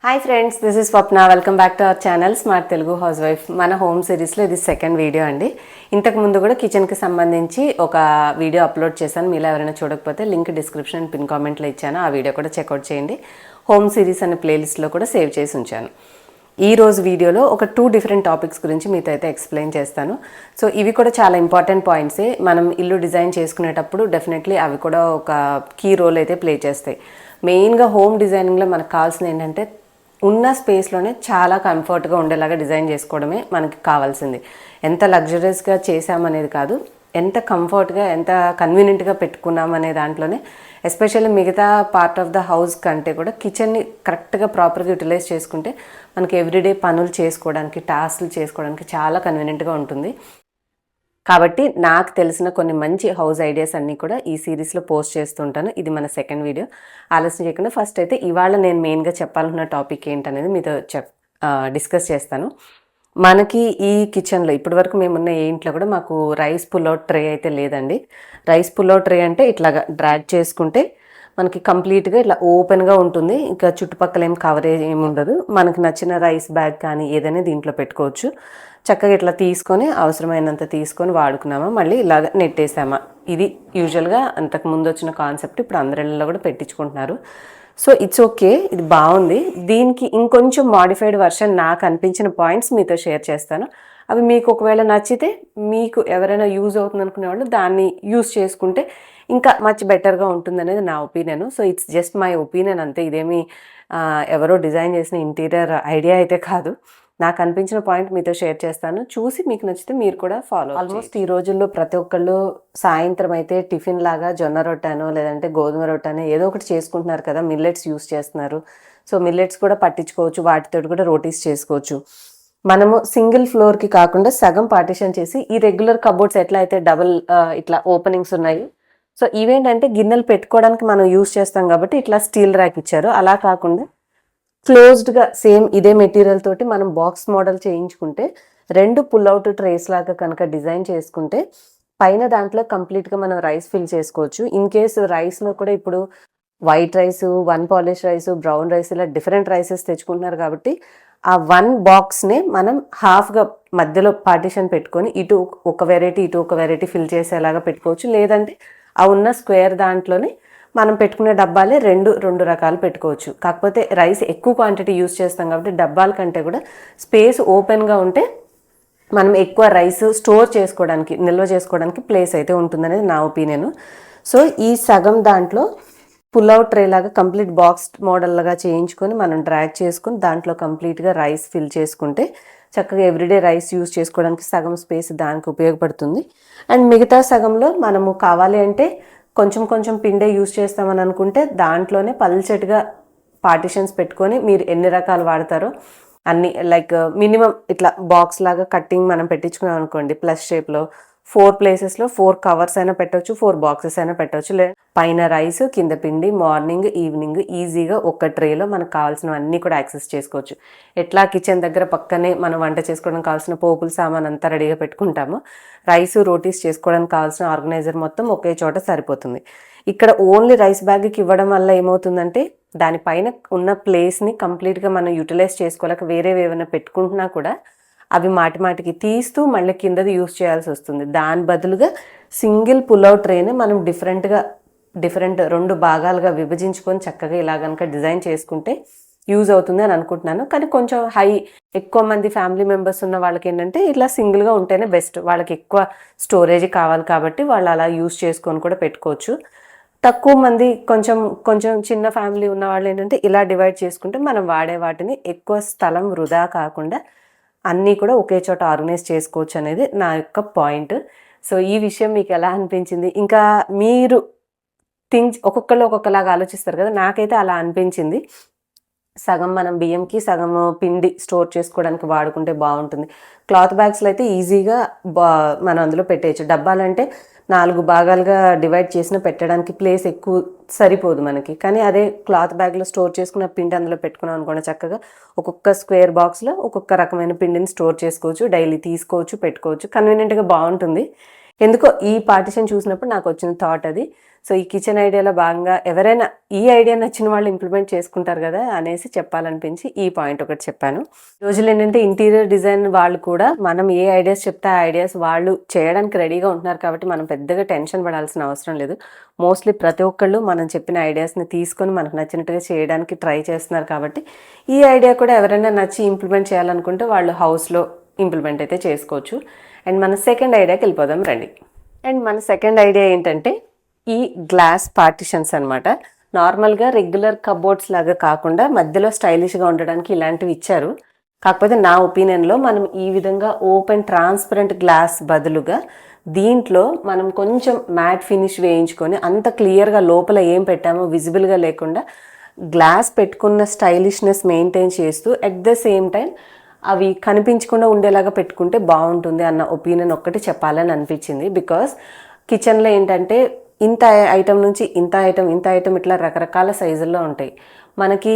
Hi friends, this is Swapna. Welcome back to our channel smart Telugu house wife. మన home సిరీస్లో ఇది second video అండి. ఇంతకు ముందు కూడా కిచెన్కి సంబంధించి ఒక వీడియో అప్లోడ్ చేశాను. మీలో ఎవరైనా చూడకపోతే లింక్ డిస్క్రిప్షన్ పిన్ కామెంట్లో ఇచ్చాను. ఆ వీడియో కూడా చెక్అవుట్ చేయండి. హోమ్ సిరీస్ అనే ప్లేలిస్ట్లో కూడా సేవ్ చేసి ఉంచాను. ఈ రోజు వీడియోలో ఒక 2 డిఫరెంట్ టాపిక్స్ గురించి మీతో అయితే ఎక్స్ప్లెయిన్ చేస్తాను. సో ఇవి కూడా చాలా ఇంపార్టెంట్ పాయింట్సే. మనం ఇల్లు డిజైన్ చేసుకునేటప్పుడు డెఫినెట్లీ అవి కూడా ఒక కీ రోల్ అయితే ప్లే చేస్తాయి. మెయిన్గా హోమ్ డిజైనింగ్లో మనకు కావాల్సింది ఏంటంటే ఉన్న స్పేస్లోనే చాలా కంఫర్ట్గా ఉండేలాగా డిజైన్ చేసుకోవడమే మనకి కావాల్సింది. ఎంత లగ్జరీస్గా చేసామనేది కాదు, ఎంత కంఫర్ట్గా ఎంత కన్వీనియంట్గా పెట్టుకున్నాం అనే దాంట్లోనే, ఎస్పెషల్లీ మిగతా పార్ట్ ఆఫ్ ద హౌస్ కంటే కూడా కిచెన్ని కరెక్ట్గా ప్రాపర్గా యూటిలైజ్ చేసుకుంటే మనకి ఎవ్రీడే పనులు చేసుకోవడానికి, టాస్క్లు చేసుకోవడానికి చాలా కన్వీనియంట్గా ఉంటుంది. కాబట్టి నాకు తెలిసిన కొన్ని మంచి హౌస్ ఐడియాస్ అన్నీ కూడా ఈ సిరీస్లో పోస్ట్ చేస్తుంటాను. ఇది మన సెకండ్ వీడియో. ఆలస్యం చేయకుండా ఫస్ట్ అయితే ఇవాళ నేను మెయిన్గా చెప్పాలనుకున్న టాపిక్ ఏంటనేది మీతో డిస్కస్ చేస్తాను. మనకి ఈ కిచెన్లో ఇప్పటివరకు మేమున్న ఏ ఇంట్లో కూడా మాకు రైస్ పుల్అవుట్ ట్రే అయితే లేదండి. రైస్ పుల్అవుట్ ట్రే అంటే ఇట్లాగా డ్రాగ్ చేసుకుంటే మనకి కంప్లీట్గా ఇట్లా ఓపెన్గా ఉంటుంది. ఇంకా చుట్టుపక్కల ఏం కవరేజ్ ఏమి ఉండదు. మనకి నచ్చిన రైస్ బ్యాగ్ కానీ ఏదైనా దీంట్లో పెట్టుకోవచ్చు. చక్కగా ఇట్లా తీసుకొని అవసరమైనంత తీసుకొని వాడుకున్నామా, మళ్ళీ ఇలాగ నెట్టేసామా. ఇది యూజువల్గా అంతకు ముందు వచ్చిన కాన్సెప్ట్. ఇప్పుడు అందరిలో కూడా పెట్టించుకుంటున్నారు. సో ఇట్స్ ఓకే, ఇది బాగుంది. దీనికి ఇంకొంచెం మాడిఫైడ్ వర్షన్ నాకు అనిపించిన పాయింట్స్ మీతో షేర్ చేస్తాను. అవి మీకు ఒకవేళ నచ్చితే, మీకు ఎవరైనా యూజ్ అవుతుంది అనుకునే వాళ్ళు దాన్ని యూజ్ చేసుకుంటే ఇంకా మచ్ బెటర్గా ఉంటుందనేది నా opinion. So it's just my opinion అంతే. ఇదేమి ఎవరో డిజైన్ చేసిన ఇంటీరియర్ ఐడియా అయితే కాదు. నాకు అనిపించిన పాయింట్ మీతో షేర్ చేస్తాను. చూసి మీకు నచ్చితే మీరు కూడా ఫాలో. ఆల్మోస్ట్ ఈ రోజుల్లో ప్రతి ఒక్కళ్ళు సాయంత్రం అయితే టిఫిన్ లాగా జొన్న రొట్టెనో లేదంటే గోధుమ రొట్టెనో ఏదో ఒకటి చేసుకుంటున్నారు కదా. మిల్లెట్స్ యూస్ చేస్తున్నారు. సో మిల్లెట్స్ కూడా పట్టించుకోవచ్చు, వాటితో కూడా రోటీస్ చేసుకోవచ్చు. మనము సింగిల్ ఫ్లోర్కి కాకుండా సగం పార్టిషన్ చేసి, ఈ రెగ్యులర్ కబోర్డ్స్ ఎట్లా అయితే డబుల్ ఇట్లా ఓపెనింగ్స్ ఉన్నాయి, సో ఇవేంటంటే గిన్నెలు పెట్టుకోవడానికి మనం యూస్ చేస్తాం కాబట్టి ఇట్లా స్టీల్ ర్యాక్ ఇచ్చారు. అలా కాకుండా క్లోజ్డ్గా సేమ్ ఇదే మెటీరియల్ తోటి మనం బాక్స్ మోడల్ చేయించుకుంటే 2 పుల్అవుట్ ట్రేస్ లాగా కనుక డిజైన్ చేసుకుంటే పైన దాంట్లో కంప్లీట్గా మనం రైస్ ఫిల్ చేసుకోవచ్చు. ఇన్ కేసు రైస్లో కూడా ఇప్పుడు white rice, 1 polish rice, brown rice ఇలా డిఫరెంట్ రైసెస్ తెచ్చుకుంటున్నారు. కాబట్టి ఆ 1 బాక్స్నే మనం హాఫ్గా మధ్యలో పార్టిషన్ పెట్టుకొని ఇటు ఒక వెరైటీ ఇటు ఒక వెరైటీ ఫిల్ చేసేలాగా పెట్టుకోవచ్చు. లేదంటే ఆ ఉన్న స్క్వేర్ దాంట్లోనే మనం పెట్టుకునే డబ్బాలే రెండు రకాలు పెట్టుకోవచ్చు. కాకపోతే రైస్ ఎక్కువ క్వాంటిటీ యూస్ చేస్తాం కాబట్టి డబ్బాల కంటే కూడా స్పేస్ ఓపెన్గా ఉంటే మనం ఎక్కువ రైస్ స్టోర్ చేసుకోవడానికి, నిల్వ చేసుకోవడానికి ప్లేస్ అయితే ఉంటుందనేది నా ఒపీనియన్. సో ఈ సగం దాంట్లో పుల్అవుట్ ట్రే లాగా కంప్లీట్ బాక్స్ మోడల్ లాగా చేయించుకొని మనం డ్రాగ్ చేసుకొని దాంట్లో కంప్లీట్గా రైస్ ఫిల్ చేసుకుంటే చక్కగా ఎవ్రీడే రైస్ యూస్ చేసుకోవడానికి సగం స్పేస్ దానికి ఉపయోగపడుతుంది. అండ్ మిగతా సగంలో మనము కావాలి అంటే కొంచెం కొంచెం పిండే యూస్ చేస్తామని అనుకుంటే దాంట్లోనే పల్చటిగా పార్టిషన్స్ పెట్టుకొని మీరు ఎన్ని రకాలు వాడతారో అన్ని, లైక్ మినిమం ఇట్లా బాక్స్ లాగా కట్టింగ్ మనం పెట్టించుకున్నాం అనుకోండి, ప్లస్ షేప్లో 4 ప్లేసెస్లో 4 కవర్స్ అయినా పెట్టవచ్చు, 4 బాక్సెస్ అయినా పెట్టవచ్చు. పైన రైస్, కింద పిండి, మార్నింగ్ ఈవినింగ్ ఈజీగా ఒక ట్రేలో మనకు కావాల్సినవన్నీ కూడా యాక్సెస్ చేసుకోవచ్చు. ఎట్లా కిచెన్ దగ్గర పక్కనే మనం వంట చేసుకోవడానికి కావాల్సిన పోపుల సామాన్ అంతా రెడీగా పెట్టుకుంటాము, రైస్ రోటీస్ చేసుకోవడానికి కావాల్సిన ఆర్గనైజర్ మొత్తం ఒకే చోట సరిపోతుంది. ఇక్కడ ఓన్లీ రైస్ బ్యాగ్కి ఇవ్వడం వల్ల ఏమవుతుందంటే దానిపైన ఉన్న ప్లేస్ని కంప్లీట్గా మనం యూటిలైజ్ చేసుకోలేక వేరే ఏమైనా పెట్టుకుంటున్నా కూడా అవి మాటికి తీస్తూ మళ్ళీ కిందది యూస్ చేయాల్సి వస్తుంది. దాని బదులుగా సింగిల్ పుల్అవుట్ ట్రేని మనం డిఫరెంట్ 2 భాగాలుగా విభజించుకొని చక్కగా ఇలా కనుక డిజైన్ చేసుకుంటే యూజ్ అవుతుంది అని అనుకుంటున్నాను. కానీ కొంచెం ఎక్కువ మంది ఫ్యామిలీ మెంబర్స్ ఉన్న వాళ్ళకి ఏంటంటే ఇట్లా సింగిల్గా ఉంటేనే బెస్ట్. వాళ్ళకి ఎక్కువ స్టోరేజ్ కావాలి కాబట్టి వాళ్ళు అలా యూజ్ చేసుకొని కూడా పెట్టుకోవచ్చు. తక్కువ మంది కొంచెం చిన్న ఫ్యామిలీ ఉన్న వాళ్ళు ఏంటంటే ఇలా డివైడ్ చేసుకుంటే మనం వాడే వాటిని ఎక్కువ స్థలం వృధా కాకుండా అన్నీ కూడా ఒకే చోట ఆర్గనైజ్ చేసుకోవచ్చు అనేది నా యొక్క పాయింట్. సో ఈ విషయం మీకు ఎలా అనిపించింది? ఇంకా మీరు ఒక్కొక్కళ్ళు ఒక్కొక్కలాగా ఆలోచిస్తారు కదా, నాకైతే అలా అనిపించింది. సగం మనం బియ్యంకి, సగం పిండి స్టోర్ చేసుకోవడానికి వాడుకుంటే బాగుంటుంది. క్లాత్ బ్యాగ్స్లో అయితే ఈజీగా మనం అందులో పెట్టేయచ్చు. డబ్బాలంటే 4 భాగాలుగా డివైడ్ చేసిన పెట్టడానికి ప్లేస్ ఎక్కువ సరిపోదు మనకి. కానీ అదే క్లాత్ బ్యాగ్లో స్టోర్ చేసుకున్న పిండి అందులో పెట్టుకున్నాం అనుకోండి, చక్కగా ఒక్కొక్క స్క్వేర్ బాక్స్లో ఒక్కొక్క రకమైన పిండిని స్టోర్ చేసుకోవచ్చు, డైలీ తీసుకోవచ్చు, పెట్టుకోవచ్చు. కన్వీనియంట్గా బాగుంటుంది. ఎందుకో ఈ పార్టిషన్ చూసినప్పుడు నాకు వచ్చిన థాట్ అది. సో ఈ కిచెన్ ఐడియాలో భాగంగా ఎవరైనా ఈ ఐడియా నచ్చిన వాళ్ళు ఇంప్లిమెంట్ చేసుకుంటారు కదా అనేసి చెప్పాలనిపించి ఈ పాయింట్ ఒకటి చెప్పాను. రోజులు ఏంటంటే ఇంటీరియర్ డిజైన్ వాళ్ళు కూడా మనం ఏ ఐడియాస్ చెప్తే ఆ ఐడియాస్ వాళ్ళు చేయడానికి రెడీగా ఉంటున్నారు కాబట్టి మనం పెద్దగా టెన్షన్ పడాల్సిన అవసరం లేదు. మోస్ట్లీ ప్రతి ఒక్కళ్ళు మనం చెప్పిన ఐడియాస్ని తీసుకొని మనకు నచ్చినట్టుగా చేయడానికి ట్రై చేస్తున్నారు కాబట్టి ఈ ఐడియా కూడా ఎవరైనా నచ్చి ఇంప్లిమెంట్ చేయాలనుకుంటే వాళ్ళు హౌస్లో ఇంప్లిమెంట్ అయితే చేసుకోవచ్చు. అండ్ మన సెకండ్ ఐడియాకి వెళ్ళిపోదాం రండి. అండ్ మన సెకండ్ ఐడియా ఏంటంటే ఈ గ్లాస్ పార్టిషన్స్ అనమాట. నార్మల్గా రెగ్యులర్ కబోర్డ్స్ లాగా కాకుండా మధ్యలో స్టైలిష్గా ఉండడానికి ఇలాంటివి ఇచ్చారు. కాకపోతే నా ఒపీనియన్లో మనం ఈ విధంగా ఓపెన్ ట్రాన్స్పరెంట్ గ్లాస్ బదులుగా దీంట్లో మనం కొంచెం మ్యాట్ ఫినిష్ వేయించుకొని అంత క్లియర్గా లోపల ఏం పెట్టామో విజిబుల్గా లేకుండా గ్లాస్ పెట్టుకున్న స్టైలిష్నెస్ మెయింటైన్ చేస్తూ అట్ ద సేమ్ టైం అవి కనిపించకుండా ఉండేలాగా పెట్టుకుంటే బాగుంటుంది అన్న ఒపీనియన్ ఒక్కటి చెప్పాలని అనిపించింది. బికాస్ కిచెన్లో ఏంటంటే ఇంత ఐటమ్ నుంచి ఇంత ఐటమ్ ఇట్లా రకరకాల సైజుల్లో ఉంటాయి. మనకి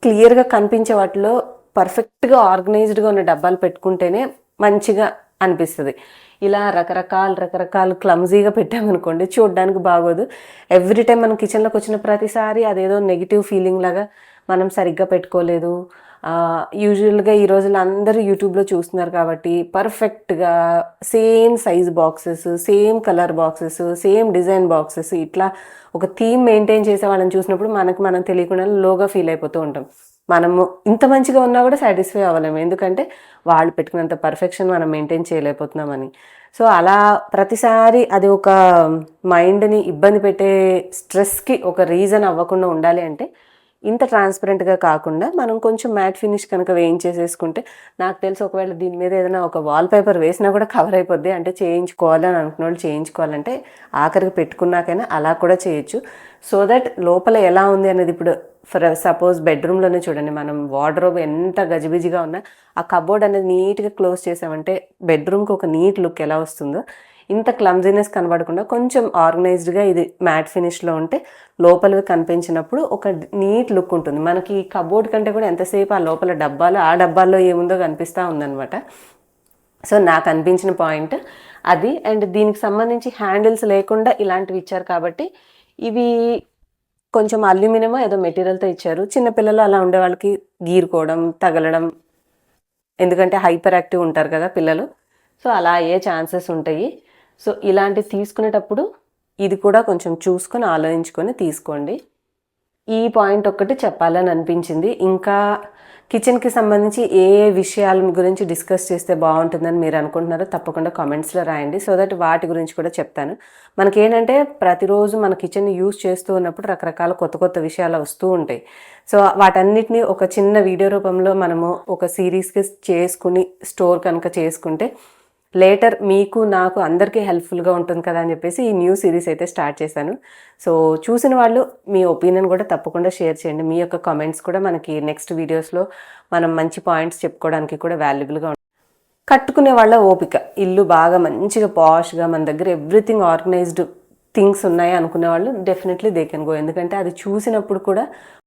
క్లియర్గా కనిపించే వాటిలో పర్ఫెక్ట్గా ఆర్గనైజ్డ్గా ఉన్న డబ్బాలు పెట్టుకుంటేనే మంచిగా అనిపిస్తుంది. ఇలా రకరకాలు క్లమ్జీగా పెట్టామనుకోండి చూడడానికి బాగోదు. ఎవ్రీ టైం మనం కిచెన్లోకి వచ్చిన ప్రతిసారి అదేదో నెగిటివ్ ఫీలింగ్ లాగా మనం సరిగ్గా పెట్టుకోలేదు. యూజువల్గా ఈ రోజుల్లో అందరూ యూట్యూబ్లో చూస్తున్నారు కాబట్టి పర్ఫెక్ట్గా same size boxes, same colour boxes, same design boxes ఇట్లా ఒక థీమ్ మెయింటైన్ చేసే వాళ్ళని చూసినప్పుడు మనం తెలియకుండా లోగా ఫీల్ అయిపోతూ ఉంటాం. మనము ఇంత మంచిగా ఉన్నా కూడా సాటిస్ఫై అవ్వలేము, ఎందుకంటే వాళ్ళు పెట్టుకున్నంత పర్ఫెక్షన్ మనం మెయింటైన్ చేయలేకపోతున్నామని. సో అలా ప్రతిసారి అది ఒక మైండ్ని ఇబ్బంది పెట్టే స్ట్రెస్కి ఒక రీజన్ అవ్వకుండా ఉండాలి అంటే ఇంత ట్రాన్స్పరెంట్గా కాకుండా మనం కొంచెం మ్యాట్ ఫినిష్ కనుక వేయించేసేసుకుంటే నాకు తెలిసి ఒకవేళ దీని మీద ఏదైనా ఒక వాల్ పేపర్ వేసినా కూడా కవర్ అయిపోద్ది. అంటే చేయించుకోవాలని అనుకున్న వాళ్ళు చేయించుకోవాలంటే ఆఖరికి పెట్టుకున్నాకైనా అలా కూడా చేయొచ్చు. సో దట్ లోపల ఎలా ఉంది అనేది ఇప్పుడు ఫర్ సపోజ్ బెడ్రూమ్లోనే చూడండి, మనం వార్డ్రోబ్ ఎంత గజిబిజిగా ఉన్నా ఆ కబోర్డ్ అనేది నీట్గా క్లోజ్ చేసామంటే బెడ్రూమ్కి ఒక నీట్ లుక్ ఎలా వస్తుందో ఇంత క్లమ్జీనెస్ కనబడకుండా కొంచెం ఆర్గనైజ్డ్గా ఇది మ్యాట్ ఫినిష్లో ఉంటే లోపలివి కనిపించినప్పుడు ఒక నీట్ లుక్ ఉంటుంది. మనకి కబోర్డ్ కంటే కూడా ఎంతసేపు ఆ లోపల ఆ డబ్బాల్లో ఏముందో కనిపిస్తూ ఉందన్నమాట. సో నాకు అనిపించిన పాయింట్ అది. అండ్ దీనికి సంబంధించి హ్యాండిల్స్ లేకుండా ఇలాంటివి ఇచ్చారు కాబట్టి ఇవి కొంచెం అల్యూమినియం ఏదో మెటీరియల్తో ఇచ్చారు. చిన్నపిల్లలు అలా ఉండే వాళ్ళకి గీరుకోవడం, తగలడం, ఎందుకంటే హైపర్ యాక్టివ్ ఉంటారు కదా పిల్లలు, సో అలా అయ్యే ఛాన్సెస్ ఉంటాయి. సో ఇలాంటివి తీసుకునేటప్పుడు ఇది కూడా కొంచెం చూసుకొని ఆలోచించుకొని తీసుకోండి. ఈ పాయింట్ ఒక్కటి చెప్పాలని అనిపించింది. ఇంకా కిచెన్కి సంబంధించి ఏ విషయాల గురించి డిస్కస్ చేస్తే బాగుంటుందని మీరు అనుకుంటున్నారో తప్పకుండా కామెంట్స్లో రాయండి. సో దట్ వాటి గురించి కూడా చెప్తాను. మనకేంటంటే ప్రతిరోజు మన కిచెన్ని యూజ్ చేస్తూ ఉన్నప్పుడు రకరకాల కొత్త విషయాలు వస్తూ ఉంటాయి. సో వాటన్నిటిని ఒక చిన్న వీడియో రూపంలో మనము ఒక సిరీస్కి చేసుకుని స్టోర్ కనుక చేసుకుంటే లేటర్ మీకు నాకు అందరికీ హెల్ప్ఫుల్గా ఉంటుంది కదా అని చెప్పేసి ఈ న్యూ సిరీస్ అయితే స్టార్ట్ చేశాను. సో చూసిన వాళ్ళు మీ ఒపీనియన్ కూడా తప్పకుండా షేర్ చేయండి. మీ యొక్క కామెంట్స్ కూడా మనకి నెక్స్ట్ వీడియోస్లో మనం మంచి పాయింట్స్ చెప్పుకోవడానికి కూడా వాల్యుబుల్గా ఉంటుంది. కట్టుకునే వాళ్ళ ఓపిక, ఇల్లు బాగా మంచిగా పాష్గా మన దగ్గర ఎవ్రీథింగ్ ఆర్గనైజ్డ్ థింగ్స్ ఉన్నాయి అనుకునే వాళ్ళు డెఫినెట్లీ దే కెన్ గో. ఎందుకంటే అది చూసినప్పుడు కూడా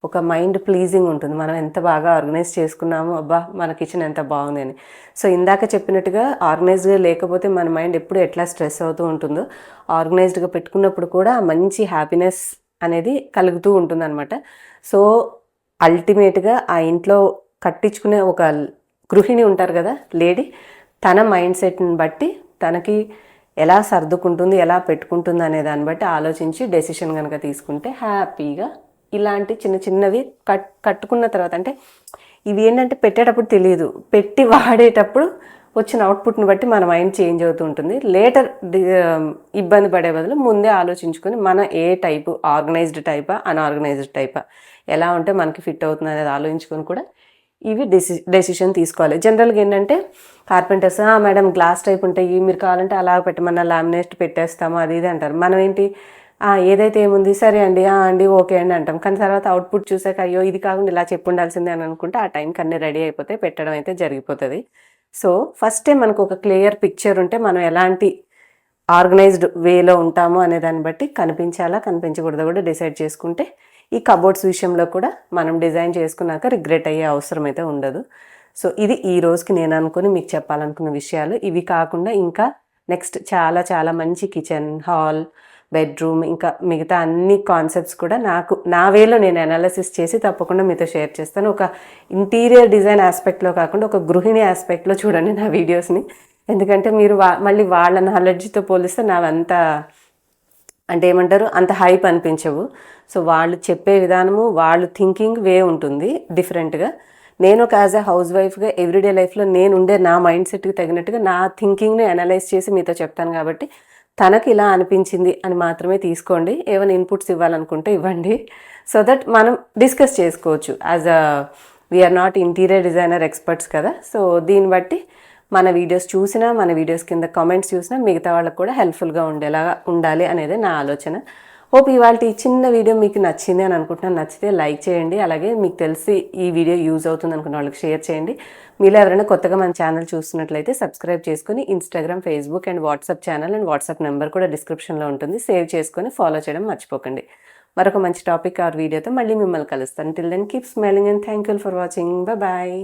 ఒక మైండ్ ప్లీజింగ్ ఉంటుంది. మనం ఎంత బాగా ఆర్గనైజ్ చేసుకున్నాము, అబ్బా మన కిచెన్ ఎంత బాగుంది అని. సో ఇందాక చెప్పినట్టుగా ఆర్గనైజ్డ్గా లేకపోతే మన మైండ్ ఎప్పుడు ఎట్లా స్ట్రెస్ అవుతూ ఉంటుందో ఆర్గనైజ్డ్గా పెట్టుకున్నప్పుడు కూడా మంచి హ్యాపీనెస్ అనేది కలుగుతూ ఉంటుంది అనమాట. సో అల్టిమేట్గా ఆ ఇంట్లో కట్టించుకునే ఒక గృహిణి ఉంటారు కదా లేడీ, తన మైండ్ సెట్ని బట్టి తనకి ఎలా సర్దుకుంటుంది, ఎలా పెట్టుకుంటుంది అనే దాన్ని బట్టి ఆలోచించి డెసిషన్ కనుక తీసుకుంటే హ్యాపీగా ఇలాంటి చిన్నవి కట్టుకున్న తర్వాత, అంటే ఇవి ఏంటంటే పెట్టేటప్పుడు తెలియదు, పెట్టి వాడేటప్పుడు వచ్చిన అవుట్పుట్ని బట్టి మన మైండ్ చేంజ్ అవుతూ ఉంటుంది. లేటర్ ఇబ్బంది పడే బదులు ముందే ఆలోచించుకొని మన ఏ టైపు, ఆర్గనైజ్డ్ టైపా అన్ఆర్గనైజ్డ్ టైపా, ఎలా ఉంటే మనకి ఫిట్ అవుతుంది అనేది ఆలోచించుకొని కూడా ఇవి డెసిషన్ తీసుకోవాలి. జనరల్గా ఏంటంటే కార్పెంటర్స్ మేడం గ్లాస్ టైప్ ఉంటాయి, మీరు కావాలంటే అలా పెట్టమన్నా లామినేట్ పెట్టేస్తాము అది ఇది అంటారు. మనం ఏంటి ఏదైతే ఏముంది సరే అండి ఓకే అండి అంటాం. కానీ తర్వాత అవుట్పుట్ చూసాక అయ్యో ఇది కాకుండా ఇలా చెప్పు ఉండాల్సిందే అని అనుకుంటే ఆ టైంకి అన్నీ రెడీ అయిపోతే పెట్టడం అయితే జరిగిపోతుంది. సో ఫస్ట్ టైం మనకు ఒక క్లియర్ పిక్చర్ ఉంటే మనం ఎలాంటి ఆర్గనైజ్డ్ వేలో ఉంటాము అనే దాన్ని బట్టి కనిపించాలా కనిపించకూడదు కూడా డిసైడ్ చేసుకుంటే ఈ కబోర్డ్స్ విషయంలో కూడా మనం డిజైన్ చేసుకున్నాక రిగ్రెట్ అయ్యే అవసరం అయితే ఉండదు. సో ఇది ఈ రోజుకి నేను అనుకుని మీకు చెప్పాలనుకున్న విషయాలు. ఇవి కాకుండా ఇంకా నెక్స్ట్ చాలా మంచి కిచెన్, హాల్, బెడ్రూమ్ ఇంకా మిగతా అన్ని కాన్సెప్ట్స్ కూడా నా వేలో నేను అనాలిసిస్ చేసి తప్పకుండా మీతో షేర్ చేస్తాను. ఒక ఇంటీరియర్ డిజైన్ ఆస్పెక్ట్లో కాకుండా ఒక గృహిణి ఆస్పెక్ట్లో చూడండి నా వీడియోస్ని. ఎందుకంటే మీరు మళ్ళీ వాళ్ళ నాలెడ్జ్తో పోలిస్తే నావంతా అంటే ఏమంటారు అంత హైప్ అనిపించవు. సో వాళ్ళు చెప్పే విధానము వాళ్ళు థింకింగ్ వే ఉంటుంది డిఫరెంట్గా. నేను ఒక యాజ్ ఎ హౌస్ వైఫ్గా ఎవ్రీడే లైఫ్లో నేను ఉండే నా మైండ్ సెట్కి తగినట్టుగా నా థింకింగ్ని అనలైజ్ చేసి మీతో చెప్తాను. కాబట్టి తనకి ఇలా అనిపించింది అని మాత్రమే తీసుకోండి. ఏమైనా ఇన్పుట్స్ ఇవ్వాలనుకుంటే ఇవ్వండి. సో దట్ మనం డిస్కస్ చేసుకోవచ్చు. As a we are not interior designer experts కదా. సో దీన్ని బట్టి మన వీడియోస్ చూసినా మన వీడియోస్ కింద కామెంట్స్ చూసినా మిగతా వాళ్ళకు కూడా హెల్ప్ఫుల్గా ఉండేలాగా ఉండాలి అనేది నా ఆలోచన. హోప్ ఇవాళ ఈ చిన్న వీడియో మీకు నచ్చింది అని అనుకుంటున్నాను. నచ్చితే లైక్ చేయండి. అలాగే మీకు తెలిసి ఈ వీడియో యూజ్ అవుతుంది అనుకున్న వాళ్ళకి షేర్ చేయండి. మీలో ఎవరైనా కొత్తగా మన ఛానల్ చూస్తున్నట్లయితే సబ్స్క్రైబ్ చేసుకొని Instagram, Facebook and WhatsApp channel and WhatsApp number కూడా డిస్క్రిప్షన్లో ఉంటుంది. సేవ్ చేసుకొని ఫాలో చేయడం మర్చిపోకండి. మరొక మంచి టాపిక్ ఆర్ వీడియోతో మళ్ళీ మిమ్మల్ని కలుస్తాను. Till then keep smiling and thank you for watching. Bye.